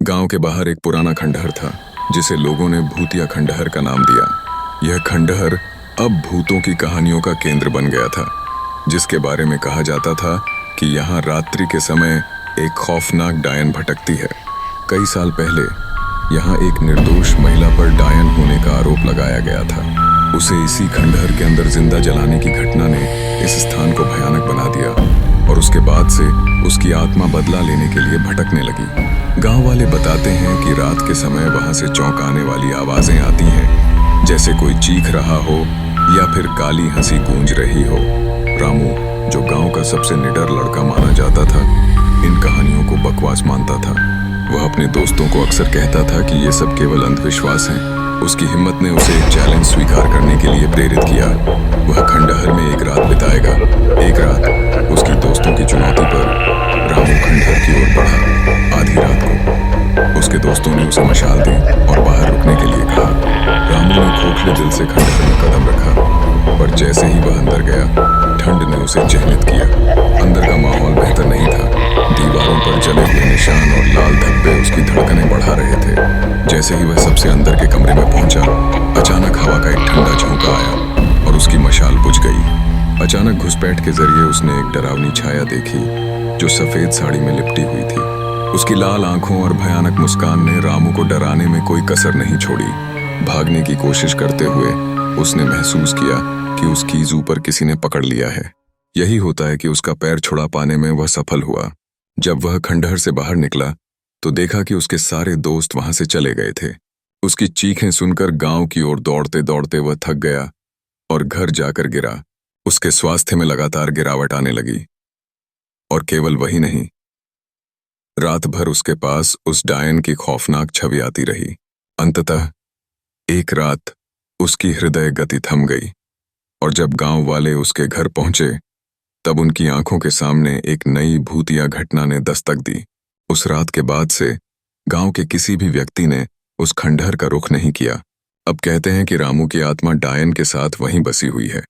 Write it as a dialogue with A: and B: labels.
A: गांव के बाहर एक पुराना खंडहर था जिसे लोगों ने भूतिया खंडहर का नाम दिया। यह खंडहर अब भूतों की कहानियों का केंद्र बन गया था, जिसके बारे में कहा जाता था कि यहाँ रात्रि के समय एक खौफनाक डायन भटकती है। कई साल पहले यहाँ एक निर्दोष महिला पर डायन होने का आरोप लगाया गया था। उसे इसी खंडहर के अंदर जिंदा जलाने की घटना ने इस स्थान को भयानक बना दिया और उसके बाद से उसकी आत्मा बदला लेने के लिए भटकने लगी। गांव वाले बताते हैं कि रात के समय वहां से चौंकाने वाली आवाजें आती हैं, जैसे कोई चीख रहा हो या फिर काली हंसी गूंज रही हो। रामू, जो गांव का सबसे निडर लड़का माना जाता था, इन कहानियों को बकवास मानता था। वह अपने दोस्तों को अक्सर कहता था कि ये सब केवल अंधविश्वास हैं। उसकी हिम्मत ने उसे एक चैलेंज स्वीकार करने के लिए प्रेरित किया। वह खंडहर में एक रात बिताएगा। एक रात उसकी दोस्तों की चुनौती पर रामू खंडहर की ओर बढ़ा। आधी रात को उसके दोस्तों ने उसे मशाल दी और बाहर रुकने के लिए कहा। रामू ने खोखले दिल से खंडहर में कदम रखा, पर जैसे ही वह अंदर गया, ठंड ने उसे चिह्नित किया। अंदर का माहौल बेहतर नहीं था। दीवारों पर जले हुए निशान और लाल धब्बे उसकी धड़कनें बढ़ा रहे थे। जैसे ही वह सबसे अंदर के कमरे में पहुंचा, अचानक हवा का एक ठंडा झोंका आया और उसकी मशाल बुझ गई। अचानक घुसपैठ के जरिए उसने एक डरावनी छाया देखी जो सफेद साड़ी में लिपटी हुई थी। उसकी लाल आंखों और भयानक मुस्कान ने रामू को डराने में कोई कसर नहीं छोड़ी। भागने की कोशिश करते हुए उसने महसूस किया कि उसकी ज़ू पर किसी ने पकड़ लिया है। यही होता है कि उसका पैर छुड़ा पाने में वह सफल हुआ। जब वह खंडहर से बाहर निकला तो देखा कि उसके सारे दोस्त वहां से चले गए थे। उसकी चीखें सुनकर गांव की ओर दौड़ते दौड़ते वह थक गया और घर जाकर गिरा। उसके स्वास्थ्य में लगातार गिरावट आने लगी। और केवल वही नहीं, रात भर उसके पास उस डायन की खौफनाक छवि आती रही। अंततः एक रात उसकी हृदय गति थम गई और जब गांव वाले उसके घर पहुंचे, तब उनकी आंखों के सामने एक नई भूतिया घटना ने दस्तक दी। उस रात के बाद से गांव के किसी भी व्यक्ति ने उस खंडहर का रुख नहीं किया। अब कहते हैं कि रामू की आत्मा डायन के साथ वहीं बसी हुई है।